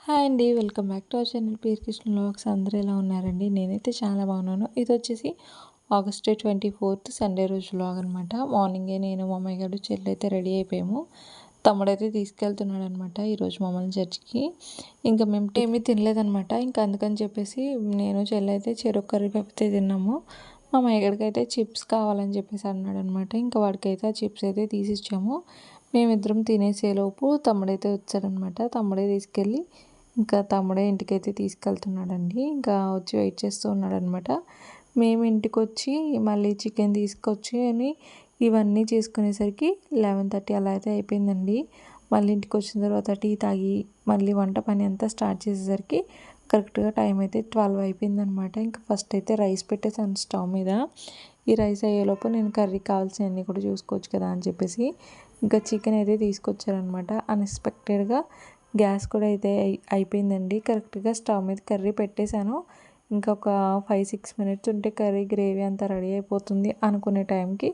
Hi అండి. Welcome back to our channel peer Krishna vlogs. అందరూ ఎలా ఉన్నారండి? నేనైతే చాలా బాగున్నాను. ఇది వచ్చేసి ఆగస్ట్ 24 సండే రోజు వ్లాగ్ అనమాట. మార్నింగే నేను మా అమ్మాయి గారు చెల్లి అయితే రెడీ అయిపోయాము. తమ్ముడైతే తీసుకెళ్తున్నాడు అనమాట ఈరోజు మమ్మల్ని చర్చికి. ఇంకా మేము ఏమీ తినలేదనమాట. ఇంకా అందుకని చెప్పేసి నేను చెల్లి అయితే చెరుకు కర్రీ పప్పితే తిన్నాము. మా అమ్మాయి గారికి అయితే చిప్స్ కావాలని చెప్పేసి అన్నాడు అనమాట. ఇంకా వాడికైతే ఆ చిప్స్ అయితే తీసిచ్చాము. మేమిద్దరం తినేసేలోపు తమ్ముడైతే వచ్చాడనమాట. తమ్ముడే తీసుకెళ్ళి ఇంకా తమ్ముడే ఇంటికైతే తీసుకెళ్తున్నాడండి. ఇంకా వచ్చి వెయిట్ చేస్తూ ఉన్నాడనమాట. మేము ఇంటికి వచ్చి మళ్ళీ చికెన్ తీసుకొచ్చి అని ఇవన్నీ చేసుకునేసరికి 11:30 అలా అయితే అయిపోయిందండి. మళ్ళీ ఇంటికి వచ్చిన తర్వాత టీ తాగి మళ్ళీ వంట పని అంతా స్టార్ట్ చేసేసరికి కరెక్ట్గా టైం అయితే 12 అయిపోయిందనమాట. ఇంకా ఫస్ట్ అయితే రైస్ పెట్టేసాను స్టవ్ మీద. ఈ రైస్ అయ్యేలోపు నేను కర్రీకి కావాల్సినవన్నీ కూడా చూసుకోవచ్చు కదా అని చెప్పేసి ఇంకా చికెన్ అయితే తీసుకొచ్చారనమాట. అన్ఎక్స్పెక్టెడ్గా గ్యాస్ కూడా అయితే అయిపోయిందండి. కరెక్ట్గా స్టవ్ మీద కర్రీ పెట్టేశాను. ఇంకొక 5-6 మినిట్స్ ఉంటే కర్రీ గ్రేవీ అంతా రెడీ అయిపోతుంది అనుకునే టైంకి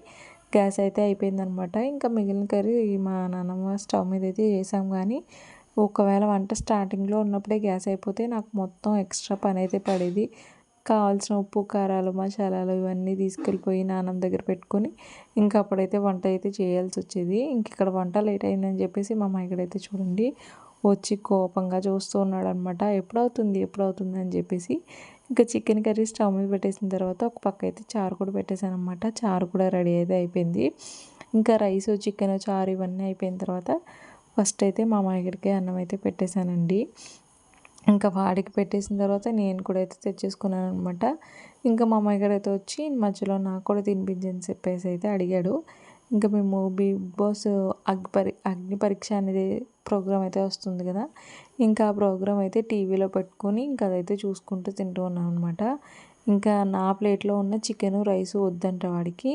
గ్యాస్ అయితే అయిపోయిందనమాట. ఇంకా మిగిలిన కర్రీ మా నాన్నమ్మ స్టవ్ మీద అయితే చేసాం. కానీ ఒకవేళ వంట స్టార్టింగ్లో ఉన్నప్పుడే గ్యాస్ అయిపోతే నాకు మొత్తం ఎక్స్ట్రా పని అయితే పడేది. కావాల్సిన ఉప్పు కారాలు మసాలాలు ఇవన్నీ తీసుకెళ్ళిపోయి నాన్నమ్మ దగ్గర పెట్టుకొని ఇంకా అప్పుడైతే వంట అయితే చేయాల్సి వచ్చేది. ఇంక ఇక్కడ వంట లేట్ అయిందని చెప్పేసి మా అమ్మాయి అయితే చూడండి వచ్చి కోపంగా చూస్తూ ఉన్నాడనమాట. ఎప్పుడవుతుంది అని చెప్పేసి ఇంకా చికెన్ కర్రీ స్టవ్ మీద పెట్టేసిన తర్వాత ఒక పక్క అయితే చారు కూడా పెట్టేశాను అనమాట. చారు కూడా రెడీ అయితే అయిపోయింది. ఇంకా రైస్ చికెన్ చారు ఇవన్నీ అయిపోయిన తర్వాత ఫస్ట్ అయితే మా మామయ్యకి అన్నం అయితే పెట్టేశానండి. ఇంకా వాడికి పెట్టేసిన తర్వాత నేను కూడా అయితే తెచ్చేసుకున్నాను అనమాట. ఇంకా మా అమ్మాయి అయితే వచ్చి మధ్యలో నాకు కూడా తినిపించని చెప్పేసి అయితే అడిగాడు. ఇంకా మేము బిగ్ బాస్ అగ్ని పరీక్ష అనేది ప్రోగ్రామ్ అయితే వస్తుంది కదా. ఇంకా ఆ ప్రోగ్రామ్ అయితే టీవీలో పెట్టుకొని ఇంకా అదైతే చూసుకుంటూ తింటూ ఉన్నాం అనమాట. ఇంకా నా ప్లేట్లో ఉన్న చికెను రైసు వద్దంట వాడికి.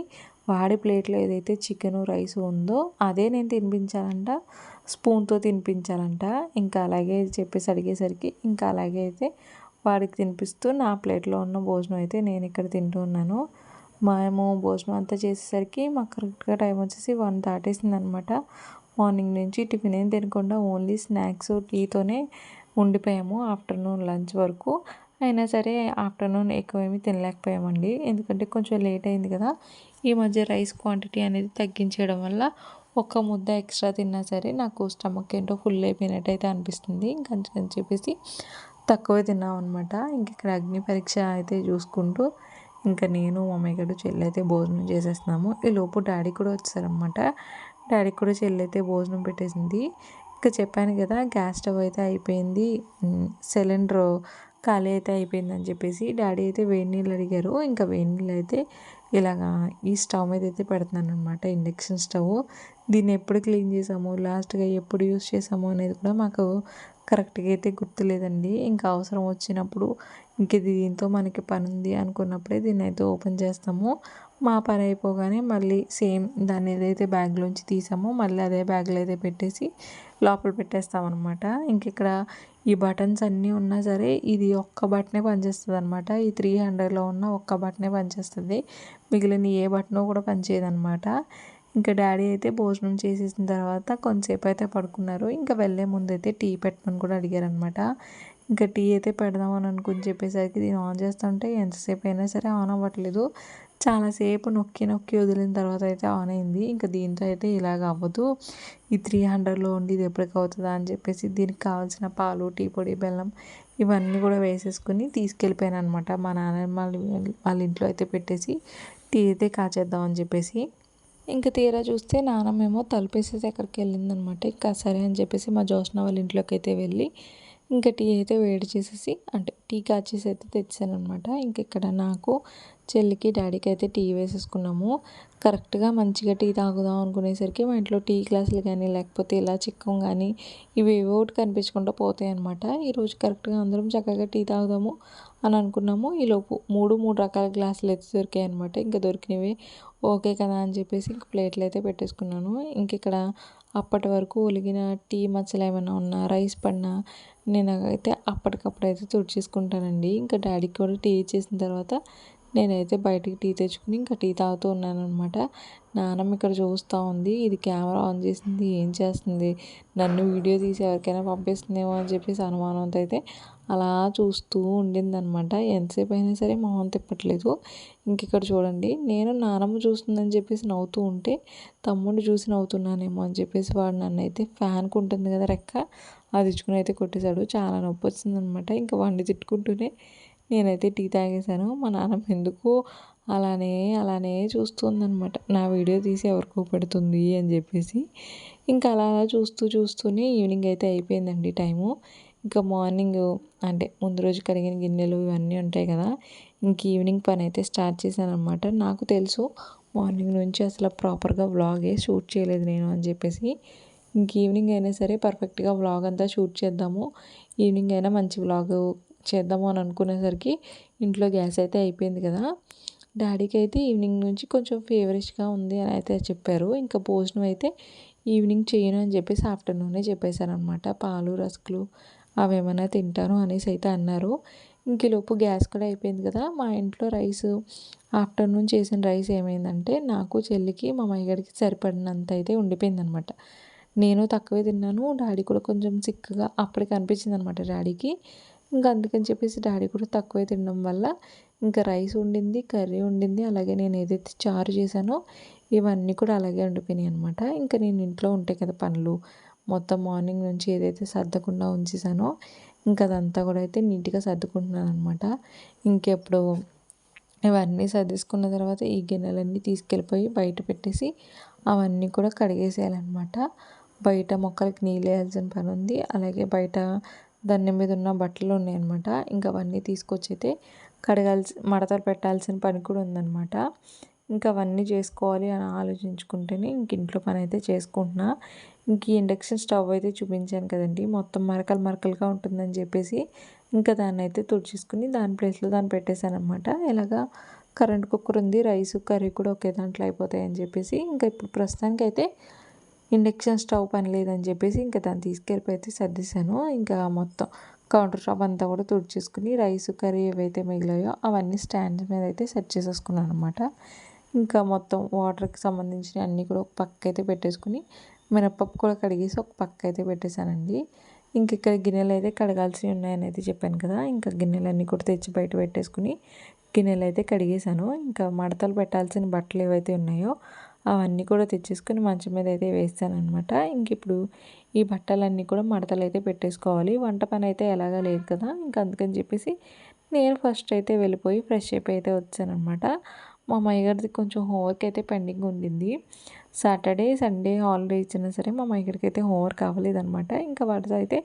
వాడి ప్లేట్లో ఏదైతే చికెను రైసు ఉందో అదే నేను తినిపించాలంట. స్పూన్తో తినిపించాలంట. ఇంకా అలాగే చెప్పేసి అడిగేసరికి ఇంకా అలాగే అయితే వాడికి తినిపిస్తూ నా ప్లేట్లో ఉన్న భోజనం అయితే నేను ఇక్కడ తింటూ ఉన్నాను. మేము భోజనం అంతా చేసేసరికి మాకు కరెక్ట్గా టైం వచ్చేసి 1 దాటేసింది అనమాట. మార్నింగ్ నుంచి టిఫిన్ ఏం తినకుండా ఓన్లీ స్నాక్స్ టీతోనే ఉండిపోయాము ఆఫ్టర్నూన్ లంచ్ వరకు. అయినా సరే ఆఫ్టర్నూన్ ఎక్కువేమీ తినలేకపోయామండి. ఎందుకంటే కొంచెం లేట్ అయింది కదా. ఈ మధ్య రైస్ క్వాంటిటీ అనేది తగ్గించేయడం వల్ల ఒక్క ముద్ద ఎక్స్ట్రా తిన్నా సరే నాకు స్టమక్ ఏంటో ఫుల్ అయిపోయినట్టు అయితే అనిపిస్తుంది. ఇంకా అని చెప్పేసి తక్కువే తిన్నాం అనమాట. ఇంక ఇక్కడ అగ్ని పరీక్ష అయితే చూసుకుంటూ ఇంకా నేను మా అమ్మాయి గారు చెల్లి అయితే భోజనం చేసేస్తున్నాము. ఈ లోపు డాడీ కూడా వచ్చారనమాట. డాడీకి కూడా చెల్లి అయితే భోజనం పెట్టేసింది. ఇంకా చెప్పాను కదా గ్యాస్ స్టవ్ అయితే అయిపోయింది, సిలిండర్ ఖాళీ అయితే అయిపోయిందని చెప్పేసి డాడీ అయితే వేడి నీళ్ళు అడిగారు. ఇంకా వేడి నీళ్ళు అయితే ఇలాగా ఈ స్టవ్ మీద అయితే పెడుతున్నాను అనమాట. Induction stove. దీన్ని ఎప్పుడు క్లీన్ చేసాము, లాస్ట్గా ఎప్పుడు యూస్ చేసాము అనేది కూడా మాకు కరెక్ట్గా అయితే గుర్తులేదండి. ఇంకా అవసరం వచ్చినప్పుడు ఇంక దీంతో మనకి పని ఉంది అనుకున్నప్పుడే దీన్ని అయితే ఓపెన్ చేస్తాము. మా పని అయిపోగానే మళ్ళీ సేమ్ దాన్ని ఏదైతే బ్యాగ్లోంచి తీసామో మళ్ళీ అదే బ్యాగ్లో అయితే పెట్టేసి లోపల పెట్టేస్తామన్నమాట. ఇంక ఇక్కడ ఈ బటన్స్ అన్నీ ఉన్నా సరే ఇది ఒక్క బటనే పనిచేస్తుంది అనమాట. ఈ 300లో ఉన్న ఒక్క బటనే పనిచేస్తుంది. మిగిలిన ఏ బటనో కూడా పనిచేయదనమాట. ఇంకా డాడీ అయితే భోజనం చేసేసిన తర్వాత కొంతసేపు అయితే పడుకున్నారు. ఇంకా వెళ్ళే ముందు అయితే టీ పెట్టమని కూడా అడిగారనమాట. ఇంకా టీ అయితే పెడదామని అనుకుని చెప్పేసరికి దీన్ని ఆన్ చేస్తుంటే ఎంతసేపు అయినా సరే ఆన్ అవ్వట్లేదు. చాలాసేపు నొక్కి నొక్కి వదిలిన తర్వాత అయితే ఆన్ అయింది. ఇంకా దీంతో అయితే ఇలాగ అవ్వదు, ఈ 300లో ఉండి ఇది ఎప్పటికి అవుతుందా అని చెప్పేసి దీనికి కావాల్సిన పాలు, టీ పొడి, బెల్లం ఇవన్నీ కూడా వేసేసుకుని తీసుకెళ్ళిపోయాను అనమాట. మా నాన్నమ్మ వాళ్ళ ఇంట్లో అయితే పెట్టేసి టీ అయితే కాచేద్దామని చెప్పేసి. ఇంకా తీరా చూస్తే నాన్నమేమో తలుపేసేసి ఎక్కడికి వెళ్ళిందనమాట. ఇంకా సరే అని చెప్పేసి మా జ్యోత్స్న వాళ్ళ ఇంట్లోకి అయితే వెళ్ళి ఇంకా టీ అయితే వేడి చేసేసి అంటే టీ కాచేసి అయితే తెచ్చానమాట. ఇంక ఇక్కడ నాకు చెల్లికి డాడీకి అయితే టీ వేసేసుకున్నాము. కరెక్ట్గా మంచిగా టీ తాగుదాం అనుకునేసరికి మా ఇంట్లో టీ గ్లాసులు కానీ లేకపోతే ఇలా చిక్కం కానీ ఇవి ఒకటి కనిపించకుండా పోతాయి అనమాట. ఈరోజు కరెక్ట్గా అందరం చక్కగా టీ తాగుదాము అని అనుకున్నాము. ఈలోపు మూడు రకాల గ్లాసులు అయితే దొరికాయి అనమాట. ఇంకా దొరికినవి ఓకే కదా అని చెప్పేసి ఇంక ప్లేట్లు అయితే పెట్టేసుకున్నాను. ఇంక ఇక్కడ అప్పటి వరకు ఒలిగిన టీ మచ్చలు ఏమైనా ఉన్నా, రైస్ పడినా నేను అయితే అప్పటికప్పుడు అయితే తుడిచేసుకుంటానండి. ఇంకా డాడీకి కూడా టీ ఇచ్చేసిన తర్వాత నేనైతే బయటికి టీ తెచ్చుకుని ఇంకా టీ తాగుతూ ఉన్నాననమాట. నానమ్మ ఇక్కడ చూస్తూ ఉంది. ఇది కెమెరా ఆన్ చేసింది ఏం చేస్తుంది, నన్ను వీడియో తీసి ఎవరికైనా పంపిస్తుందేమో అని చెప్పేసి అనుమానంతో అయితే అలా చూస్తూ ఉండిందనమాట. ఎంతసేపు అయినా సరే మొహం తిప్పట్లేదు. ఇంక ఇక్కడ చూడండి, నేను నానమ్మ చూస్తుందని చెప్పేసి నవ్వుతూ ఉంటే తమ్ముడిని చూసి నవ్వుతున్నానేమో అని చెప్పేసి వాడు నన్నైతే ఫ్యాన్కి ఉంటుంది కదా రెక్క, అది ఇచ్చుకుని అయితే కొట్టేశాడు. చాలా నొప్పి వచ్చిందనమాట. ఇంకా వాడిని తిట్టుకుంటూనే నేనైతే టీ తాగేశాను. మా నాన్నమ్మ ఎందుకో అలానే అలానే చూస్తుందనమాట, నా వీడియో తీసి ఎవరికో పెడుతుంది అని చెప్పేసి. ఇంకా అలా అలా చూస్తూనే ఈవినింగ్ అయితే అయిపోయిందండి టైము. ఇంకా మార్నింగ్ అంటే ముందు రోజు కడిగిన గిన్నెలు ఇవన్నీ ఉంటాయి కదా, ఇంక ఈవినింగ్ పని అయితే స్టార్ట్ చేశానమాట. నాకు తెలుసు మార్నింగ్ నుంచి అసలు ప్రాపర్గా వ్లాగే షూట్ చేయలేదు నేను అని చెప్పేసి. ఇంక ఈవినింగ్ అయినా సరే పర్ఫెక్ట్గా వ్లాగ్ అంతా షూట్ చేద్దాము, ఈవినింగ్ అయినా మంచి వ్లాగ్ చేద్దాము అని అనుకునేసరికి ఇంట్లో గ్యాస్ అయితే అయిపోయింది కదా. డాడీకి అయితే ఈవినింగ్ నుంచి కొంచెం ఫీవరిష్గా ఉంది అని అయితే చెప్పారు. ఇంకా భోజనం అయితే ఈవినింగ్ చేయను అని చెప్పేసి ఆఫ్టర్నూనే చెప్పేశారనమాట. పాలు రస్కులు అవేమైనా తింటాను అనేసి అయితే అన్నారు. ఇంకలోపు గ్యాస్ కూడా అయిపోయింది కదా. మా ఇంట్లో రైస్ ఆఫ్టర్నూన్ చేసిన రైస్ ఏమైందంటే నాకు చెల్లికి మా మయ్యగారికి సరిపడినంత అయితే ఉండిపోయిందనమాట. నేను తక్కువే తిన్నాను, డాడీ కూడా కొంచెం సిక్గా అప్పటికి అనిపించింది అనమాట డాడీకి. ఇంకా అందుకని చెప్పేసి డాడీ కూడా తక్కువే తినడం వల్ల ఇంకా రైస్ ఉండింది, కర్రీ ఉండింది, అలాగే నేను ఏదైతే చారు చేశానో ఇవన్నీ కూడా అలాగే ఉండిపోయినాయి అనమాట. ఇంకా నేను ఇంట్లో ఉంటాయి కదా పనులు, మొత్తం మార్నింగ్ నుంచి ఏదైతే సర్దకుండా ఉంచేసానో ఇంకా అదంతా కూడా అయితే నీట్గా సర్దుకుంటున్నాను అనమాట. ఇంకెప్పుడు ఇవన్నీ సర్దేసుకున్న తర్వాత ఈ గిన్నెలన్నీ తీసుకెళ్ళిపోయి బయట పెట్టేసి అవన్నీ కూడా కడిగేసేయాలన్నమాట. బయట మొక్కలకి నీళ్ళు వేయాల్సిన పని ఉంది, అలాగే బయట దాని మీద ఉన్న బట్టలు ఉన్నాయన్నమాట. ఇంకా అవన్నీ తీసుకొచ్చి అయితే మడతలు పెట్టాల్సిన పని కూడా ఉందన్నమాట. ఇంకా అవన్నీ చేసుకోవాలి అని ఆలోచించుకుంటేనే ఇంక ఇంట్లో పని అయితే చేసుకుంటున్నా. ఇంక ఈ ఇండక్షన్ స్టవ్ అయితే చూపించాను కదండి, మొత్తం మరకలు మరకలుగా ఉంటుందని చెప్పేసి ఇంకా దాన్ని అయితే తుడిచేసుకుని దాని ప్లేస్లో దాన్ని పెట్టేశాను అనమాట. ఇలాగా కరెంట్ కుక్కర్ ఉంది, రైస్ కర్రీ కూడా ఒకే దాంట్లో అయిపోతాయని చెప్పేసి ఇంకా ఇప్పుడు ప్రస్తుతానికి అయితే ఇండక్షన్ స్టవ్ పని లేదని చెప్పేసి ఇంకా దాన్ని తీసుకెళ్ళిపోయి అయితే సర్దేశాను. ఇంకా మొత్తం కౌంటర్ టాప్ అంతా కూడా తుడిచేసుకుని రైస్ కర్రీ ఏవైతే మిగిలాయో అవన్నీ స్టాండ్ మీద అయితే సెట్ చేసేసుకున్నాను అనమాట. ఇంకా మొత్తం వాటర్కి సంబంధించిన అన్నీ కూడా ఒక పక్క అయితే పెట్టేసుకుని మినపప్పు కూడా కడిగేసి ఒక పక్క అయితే పెట్టేశానండి. ఇంక ఇక్కడ గిన్నెలు అయితే కడగాల్సి ఉన్నాయని అయితే చెప్పాను కదా, ఇంకా గిన్నెలన్నీ కూడా తెచ్చి బయట పెట్టేసుకుని గిన్నెలు అయితే కడిగేశాను. ఇంకా మడతలు పెట్టాల్సిన బట్టలు ఏవైతే ఉన్నాయో అవన్నీ కూడా తెచ్చేసుకుని మంచం మీద అయితే వేస్తాను అనమాట. ఇంక ఇప్పుడు ఈ బట్టలన్నీ కూడా మడతలు అయితే పెట్టేసుకోవాలి. వంట పని అయితే ఎలాగా లేదు కదా, ఇంకా అందుకని చెప్పేసి నేను ఫస్ట్ అయితే వెళ్ళిపోయి ఫ్రెష్ అయిపోయి అయితే వచ్చానమాట. మా అమ్మగారిది కొంచెం హోంవర్క్ అయితే పెండింగ్ ఉండింది. సాటర్డే సండే హాలిడే ఇచ్చినా సరే మా అమ్మగారికి అయితే హోంవర్క్ అవ్వలేదన్నమాట. ఇంకా వాటితో అయితే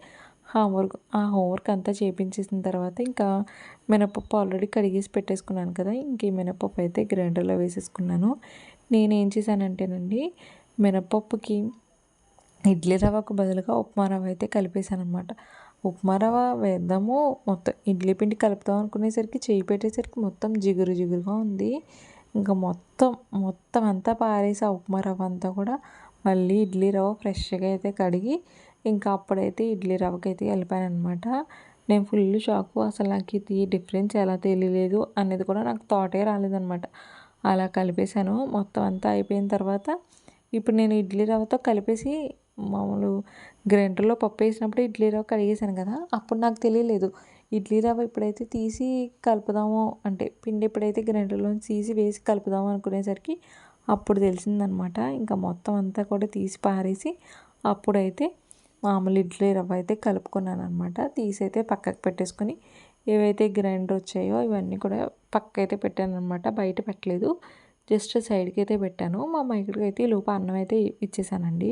ఆ హోంవర్క్ అంతా చేయించేసిన తర్వాత ఇంకా మినపప్పు ఆల్రెడీ కడిగేసి పెట్టేసుకున్నాను కదా, ఇంక ఈ మినపప్పు అయితే గ్రైండర్లో వేసేసుకున్నాను. నేనేం చేశానంటేనండి, మినపప్పుకి ఇడ్లీ రవ్వకు బదులుగా ఉప్మా రవ్వ అయితే కలిపేశాను అనమాట. ఉప్మా రవ్వ వేద్దాము మొత్తం ఇడ్లీ పిండి కలుపుదాం అనుకునేసరికి చేయి పెట్టేసరికి మొత్తం జిగురు జిగురుగా ఉంది. ఇంకా మొత్తం అంతా పారేసి ఆ ఉప్మా రవ్వ అంతా కూడా మళ్ళీ ఇడ్లీ రవ్వ ఫ్రెష్గా అయితే కడిగి ఇంకా అప్పుడైతే ఇడ్లీ రవ్వకి అయితే కలిపాను అనమాట. నేను ఫుల్ షాకు, అసలు నాకు ఇది డిఫరెన్స్ ఎలా తెలియలేదు అనేది కూడా నాకు థాటే రాలేదనమాట. అలా కలిపేశాను. మొత్తం అంతా అయిపోయిన తర్వాత ఇప్పుడు నేను ఇడ్లీ రవ్వతో కలిపేసి మామూలు గ్రైండర్లో పప్పు వేసినప్పుడు ఇడ్లీ రవ్వ కడిగేసాను కదా, అప్పుడు నాకు తెలియలేదు ఇడ్లీ రవ్వ ఇప్పుడైతే తీసి కలుపుదాము అంటే పిండి ఎప్పుడైతే గ్రైండర్లో తీసి వేసి కలుపుదాము అనుకునేసరికి అప్పుడు తెలిసిందనమాట. ఇంకా మొత్తం అంతా కూడా తీసి పారేసి అప్పుడైతే మామూలు ఇడ్లీ రవ్వ అయితే కలుపుకున్నాను అనమాట. తీసి అయితే పక్కకు పెట్టేసుకొని ఏవైతే గ్రైండర్ వచ్చాయో ఇవన్నీ కూడా పక్క అయితే పెట్టాను అనమాట. బయట పెట్టలేదు, జస్ట్ సైడ్కి అయితే పెట్టాను. మా అమ్మాయికి అయితే లోపు అన్నం అయితే ఇచ్చేసానండి.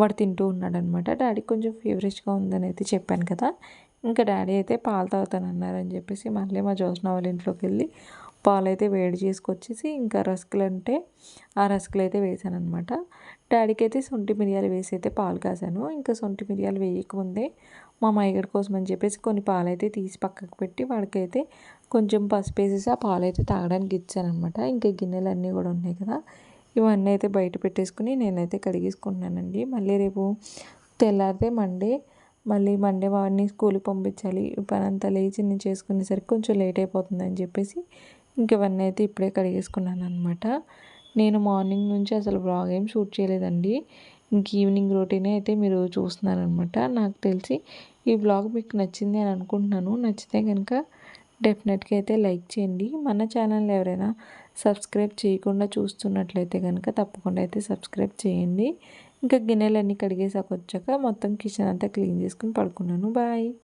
వాడు తింటూ ఉన్నాడు అనమాట. డాడీకి కొంచెం ఫీవరిష్గా ఉందని అయితే చెప్పాను కదా, ఇంకా డాడీ అయితే పాలు తాగుతానన్నారని చెప్పేసి మళ్ళీ మా జ్యోత్స్న వాళ్ళ ఇంట్లోకి వెళ్ళి పాలు అయితే వేడి చేసుకొచ్చేసి ఇంకా రస్కులు అంటే ఆ రస్కులు అయితే వేసాను అనమాట. డాడీకి అయితే శొంఠి మిరియాలు వేసి అయితే పాలు కాసాను. ఇంకా శొంఠి మిరియాలు వేయకముందే మా మైగడి కోసం అని చెప్పేసి కొన్ని పాలు అయితే తీసి పక్కకు పెట్టి వాడికైతే కొంచెం పసుపు వేసేసి ఆ పాలు అయితే తాగడానికి ఇచ్చాను అనమాట. ఇంకా గిన్నెలు అన్నీ కూడా ఉన్నాయి కదా, ఇవన్నీ అయితే బయట పెట్టేసుకుని నేనైతే కడిగేసుకుంటున్నానండి. మళ్ళీ రేపు తెల్లారితే మళ్ళీ వాడిని స్కూల్కి పంపించాలి. పని అంతా లేచి నేను చేసుకునేసరికి కొంచెం లేట్ అయిపోతుందని చెప్పేసి ఇంక ఇవన్నీ అయితే ఇప్పుడే కడిగేసుకున్నాను అనమాట. నేను మార్నింగ్ నుంచి అసలు వ్లాగ్ ఏం షూట్ చేయలేదండి. ఇంక ఈవినింగ్ రొటీనే అయితే మీరు చూస్తున్నారనమాట. నాకు తెలిసి ఈ వ్లాగ్ మీకు నచ్చింది అని అనుకుంటున్నాను. నచ్చితే కనుక డెఫినెట్గా అయితే లైక్ చేయండి. మన ఛానల్ ఎవరైనా సబ్స్క్రైబ్ చేయకుండా చూస్తున్నట్లయితే కనుక తప్పకుండా అయితే సబ్స్క్రైబ్ చేయండి. ఇంకా గిన్నెలన్నీ కడిగేసాక వచ్చాక మొత్తం కిచెన్ అంతా క్లీన్ చేసుకుని పడుకున్నాను. బాయ్.